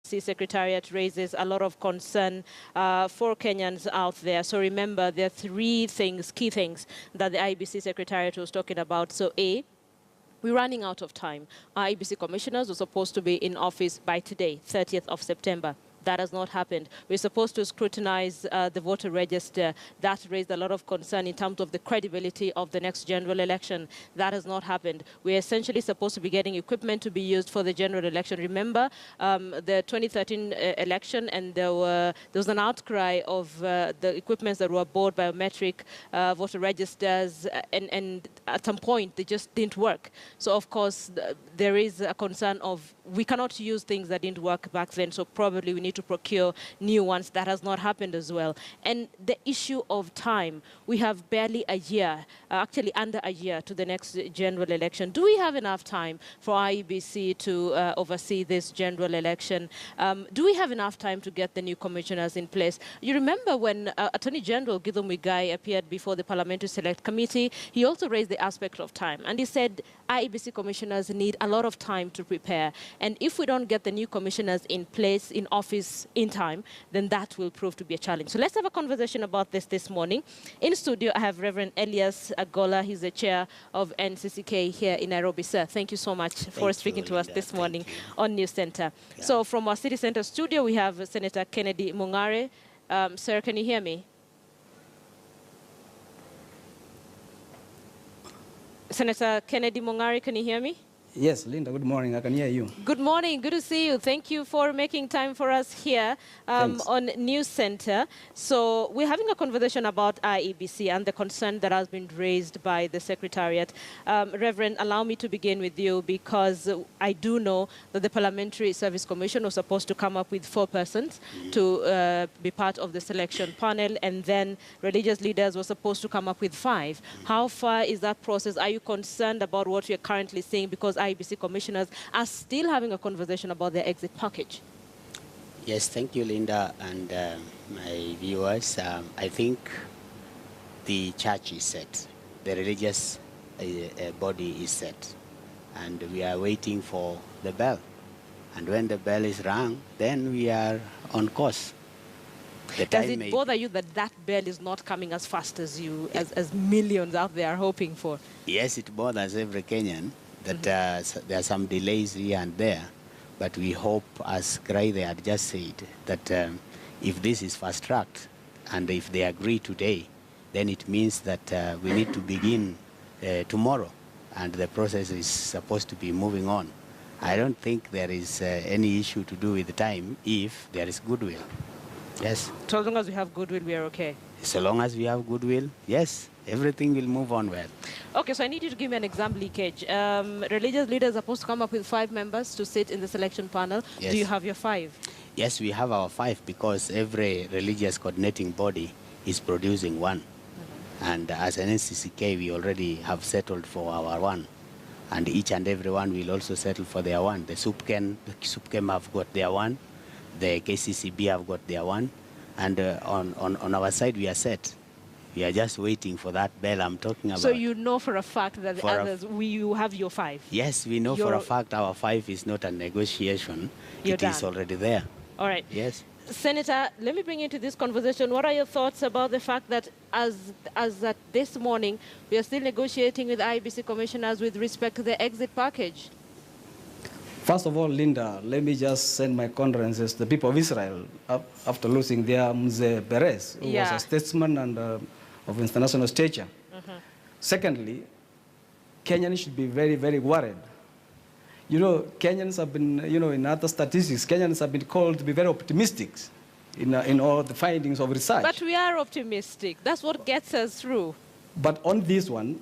Secretariat raises a lot of concern for Kenyans out there. So remember, there are three things, key things, that the IEBC Secretariat was talking about. So A, we're running out of time. Our IEBC commissioners were supposed to be in office by today, 30th of September. That has not happened. We're supposed to scrutinize the voter register. That raised a lot of concern in terms of the credibility of the next general election. That has not happened. We're essentially supposed to be getting equipment to be used for the general election. Remember the 2013 election, and there was an outcry of the equipments that were bought, biometric voter registers, and at some point they just didn't work. So of course there is a concern of we cannot use things that didn't work back then, so probably we need to procure new ones. That has not happened as well. And the issue of time, we have barely a year, actually under a year to the next general election. Do we have enough time for IEBC to oversee this general election? Do we have enough time to get the new commissioners in place? You remember when Attorney General Githu Muigai appeared before the Parliamentary Select Committee, he also raised the aspect of time. And he said IEBC commissioners need a lot of time to prepare. And if we don't get the new commissioners in place, in office, in time, then that will prove to be a challenge. So let's have a conversation about this morning. In studio, I have Reverend Elias Agola. He's the chair of NCCK here in Nairobi. Sir, thank you so much for speaking to us this morning on News Center. Yeah. So from our City Center studio, we have Senator Kennedy Mung'are. Sir, can you hear me? Senator Kennedy Mung'are, can you hear me? Yes, Linda, good morning. I can hear you. Good morning. Good to see you. Thank you for making time for us here on News Center. So we're having a conversation about IEBC and the concern that has been raised by the Secretariat. Reverend, allow me to begin with you because I do know that the Parliamentary Service Commission was supposed to come up with 4 persons to be part of the selection panel, and then religious leaders were supposed to come up with 5. How far is that process? Are you concerned about what you're currently seeing? Because IEBC commissioners are still having a conversation about their exit package. Yes, thank you, Linda, and my viewers. I think the church is set. The religious body is set. And we are waiting for the bell. And when the bell is rung, then we are on course. Does it bother you that that bell is not coming as fast as you, as millions out there are hoping for? Yes, it bothers every Kenyan that there are some delays here and there, but we hope, as Graithe had just said, that if this is fast-tracked and if they agree today, then it means that we need to begin tomorrow, and the process is supposed to be moving on. I don't think there is any issue to do with the time if there is goodwill. Yes. So as long as we have goodwill, we are okay? So long as we have goodwill, yes, everything will move on well. Okay, so I need you to give me an exam leakage. Religious leaders are supposed to come up with 5 members to sit in the selection panel. Yes. Do you have your 5? Yes, we have our 5 because every religious coordinating body is producing 1. And as an NCCK, we already have settled for our 1. And each and every one will also settle for their 1. The SUPKEM have got their 1. The KCCB have got their 1. And on our side, we are set. We are just waiting for that bell I'm talking about. So you know for a fact that the others, you have your 5? Yes, we know for a fact our 5 is not a negotiation. It is already there. All right. Yes. Senator, let me bring you into this conversation. What are your thoughts about the fact that as at this morning, we are still negotiating with IEBC commissioners with respect to the exit package? First of all, Linda, let me just send my condolences to the people of Israel after losing their Mzee Perez, who was a statesman and of international stature. Secondly, Kenyans should be very, very worried. You know, Kenyans have been, in other statistics, Kenyans have been called to be very optimistic in all the findings of research. But we are optimistic. That's what gets us through. But on this one,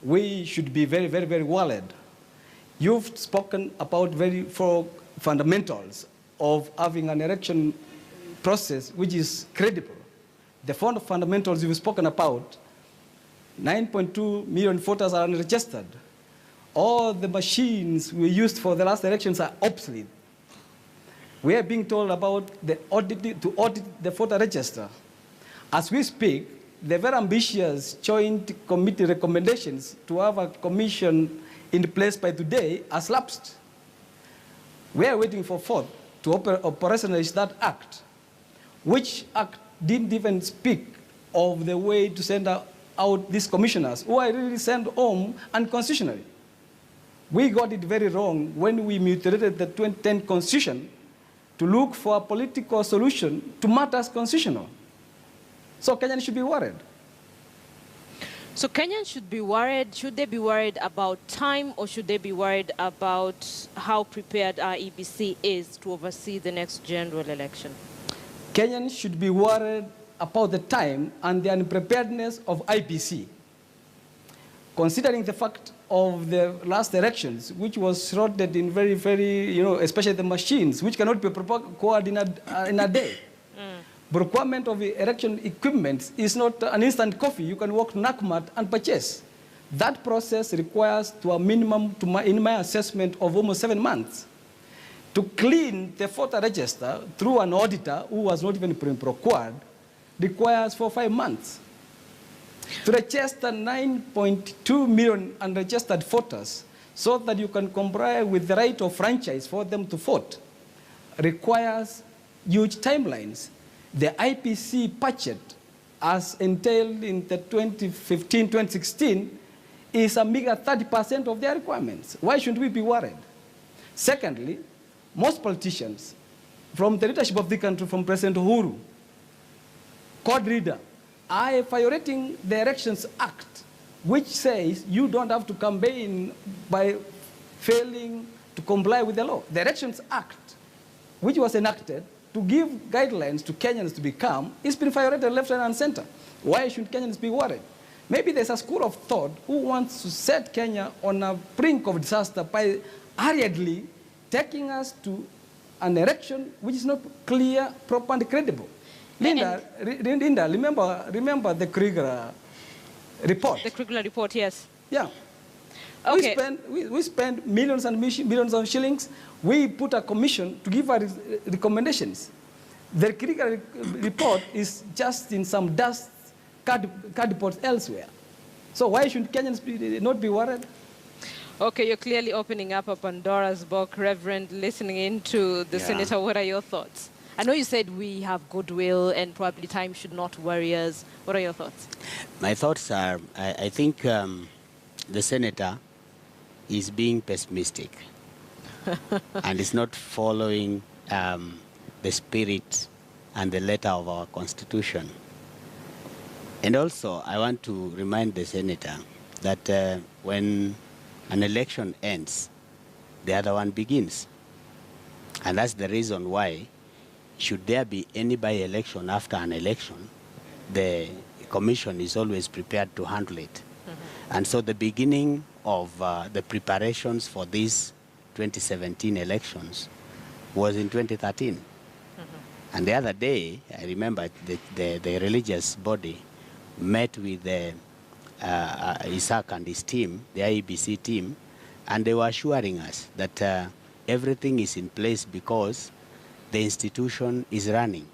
we should be very, very, very worried. You've spoken about 4 fundamentals of having an election process which is credible. The 4 fundamentals you've spoken about, 9.2 million voters are unregistered. All the machines we used for the last elections are obsolete. We are being told about to audit the voter register. As we speak, the very ambitious joint committee recommendations to have a commission in place by today has lapsed. We are waiting for 4th. to operationalize that act, which act didn't even speak of the way to send out these commissioners who are really sent home unconstitutionally. We got it very wrong when we mutilated the 2010 Constitution to look for a political solution to matters constitutional. So Kenyans should be worried. So Kenyans should be worried. Should they be worried about time, or should they be worried about how prepared our IEBC is to oversee the next general election? Kenyans should be worried about the time and the unpreparedness of IEBC, considering the fact of the last elections, which was shrouded in very, very, especially the machines, which cannot be prepared in a day. The requirement of the election equipment is not an instant coffee. You can walk to Nakumatt and purchase. That process requires to a minimum, in my assessment, of almost 7 months. To clean the voter register through an auditor who was not even procured requires 4 or 5 months. To register 9.2 million unregistered voters so that you can comply with the right of franchise for them to vote requires huge timelines. The IEBC budget, as entailed in the 2015-2016, is a meager 30% of their requirements. Why shouldn't we be worried? Secondly, most politicians, from the leadership of the country, from President Uhuru, Code Reader, are violating the Elections Act, which says you don't have to campaign by failing to comply with the law. The Elections Act, which was enacted to give guidelines to Kenyans to become, is being violated left, right, and center. Why should Kenyans be worried? Maybe there's a school of thought who wants to set Kenya on a brink of disaster by hurriedly taking us to an election which is not clear, proper, and credible. Linda, remember the Krieger report? The Krieger report, yes. Yeah. Okay. We spend millions and millions of shillings. We put a commission to give our recommendations. The Krieger report is just in some dust cardboard elsewhere. So why should Kenyans not be worried? Okay, you're clearly opening up a Pandora's box, Reverend, listening into the Senator. What are your thoughts? I know you said we have goodwill and probably time should not worry us. What are your thoughts? My thoughts are, I think the Senator is being pessimistic and is not following the spirit and the letter of our Constitution. And also, I want to remind the Senator that when an election ends, the other one begins. And that's the reason why, should there be any by-election after an election, the Commission is always prepared to handle it. Mm-hmm. And so the beginning of the preparations for these 2017 elections was in 2013. Mm-hmm. And the other day, I remember the religious body met with Isaac and his team, the IEBC team, and they were assuring us that everything is in place because the institution is running.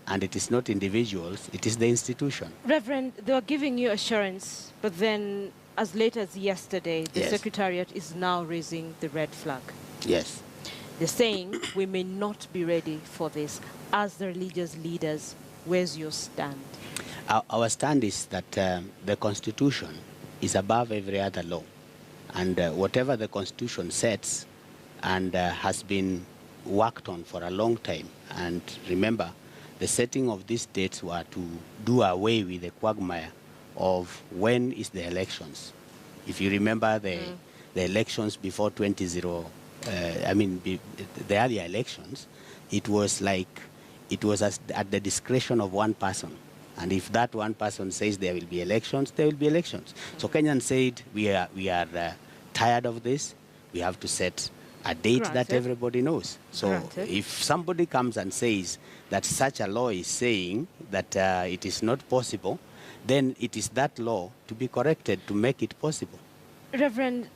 And it is not individuals, it is the institution. Reverend, they were giving you assurance, but then as late as yesterday, the Secretariat is now raising the red flag. Yes. They're saying we may not be ready for this. As the religious leaders, where's your stand? Our stand is that the Constitution is above every other law. And whatever the Constitution sets and has been worked on for a long time. And remember, the setting of these dates were to do away with the quagmire of when is the elections. If you remember the elections before the earlier elections, it was at the discretion of one person. And if that one person says there will be elections, there will be elections. So Kenyans said, we are tired of this. We have to set a date that everybody knows. So if somebody comes and says that such a law is saying that it is not possible, then it is that law to be corrected to make it possible. Reverend,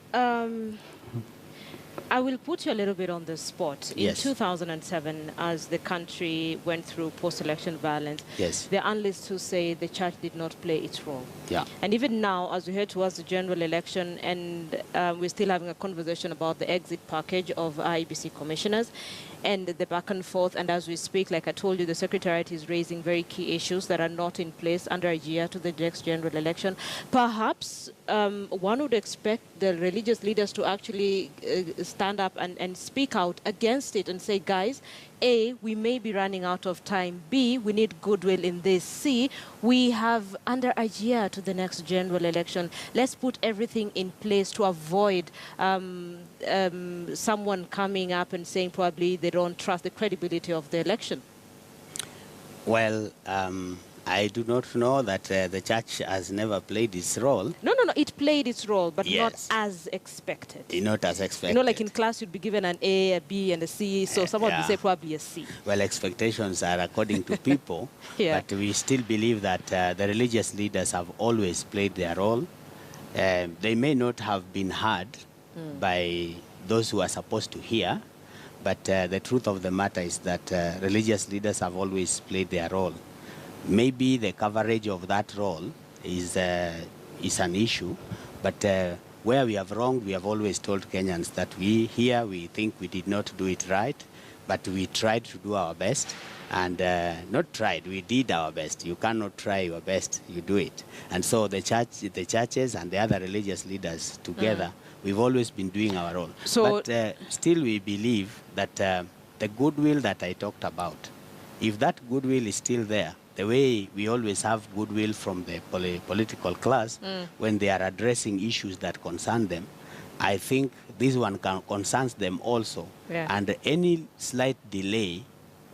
I will put you a little bit on the spot. In Yes. 2007, as the country went through post-election violence, Yes. there are analysts who say the church did not play its role. Yeah. And even now, as we head towards the general election, and we're still having a conversation about the exit package of IEBC commissioners and the back and forth, and as we speak, like I told you, the Secretariat is raising very key issues that are not in place under a year to the next general election. Perhaps one would expect the religious leaders to actually stand up and speak out against it and say, guys, A, we may be running out of time. B, we need goodwill in this. C, we have under a year to the next general election. Let's put everything in place to avoid someone coming up and saying probably they don't trust the credibility of the election. Well, I do not know that the church has never played its role. No, it played its role, but Yes. not as expected. Not as expected. You know, like in class, you'd be given an A, a B, and a C, so someone would yeah. say probably a C. Well, expectations are according to people, Yeah. but we still believe that the religious leaders have always played their role. They may not have been heard by those who are supposed to hear, but the truth of the matter is that religious leaders have always played their role. Maybe the coverage of that role is an issue, but where we have wronged, we have always told Kenyans that we think we did not do it right, but we tried to do our best, and not tried, we did our best. You cannot try your best, you do it. And so the churches and the other religious leaders together, we've always been doing our role. So, but still we believe that the goodwill that I talked about, if that goodwill is still there, the way we always have goodwill from the political class when they are addressing issues that concern them, I think this one concerns them also. Yeah. And any slight delay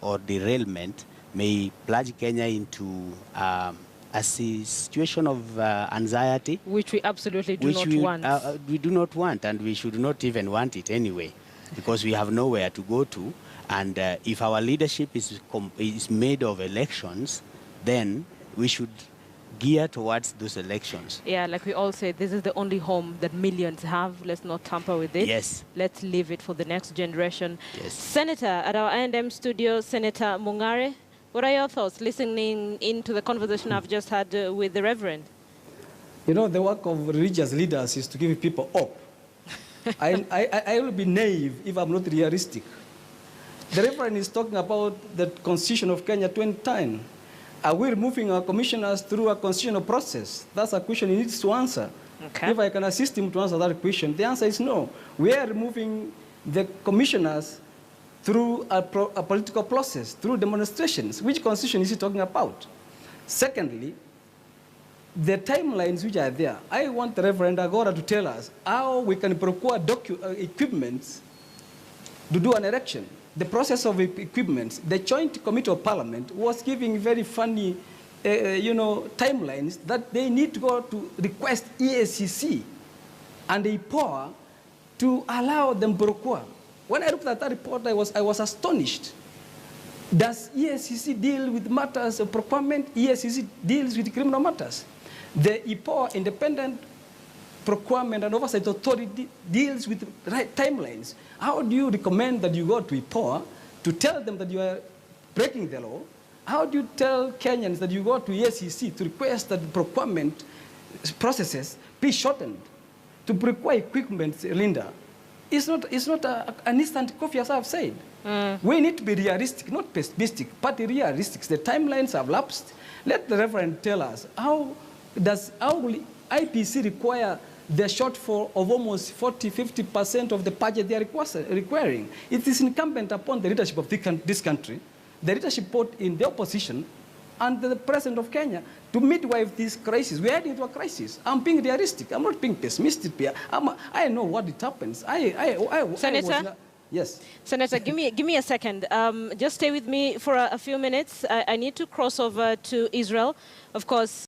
or derailment may plunge Kenya into a situation of anxiety. Which we absolutely do not want. We do not want, and we should not even want it anyway, because we have nowhere to go to. And if our leadership is made of elections, then we should gear towards those elections. Yeah, like we all say, this is the only home that millions have. Let's not tamper with it. Yes. Let's leave it for the next generation. Yes. Senator, at our I&M studio, Senator Mungare, what are your thoughts listening into the conversation I've just had with the Reverend? You know, the work of religious leaders is to give people hope. I will be naive if I'm not realistic. The Reverend is talking about the Constitution of Kenya 2010. Are we removing our commissioners through a constitutional process? That's a question he needs to answer. Okay. If I can assist him to answer that question, the answer is no. We are removing the commissioners through a political process, through demonstrations. Which constitution is he talking about? Secondly, the timelines which are there, I want the Reverend Agora to tell us how we can procure equipment to do an election. The process of equipment, the Joint Committee of Parliament was giving very funny, timelines that they need to go to request EACC and the power to allow them procure. When I looked at that report, I was astonished. Does EACC deal with matters of procurement? EACC deals with criminal matters. The IPOA, Independent Procurement and Oversight Authority, deals with timelines. How do you recommend that you go to IPOA to tell them that you are breaking the law? How do you tell Kenyans that you go to EACC to request that the procurement processes be shortened? To procure equipment, Linda, it's not an instant coffee, as I've said. We need to be realistic, not pessimistic, but realistic. The timelines have lapsed. Let the Reverend tell us, how will IPC require the shortfall of almost 40–50% of the budget they are requiring? It is incumbent upon the leadership of this country, the leadership both in the opposition and the President of Kenya, to midwife this crisis. We are heading into a crisis. I'm being realistic. I'm not being pessimistic here. I know what it happens. Senator? Yes. Senator, give me a second. Just stay with me for a few minutes. I need to cross over to Israel. Of course,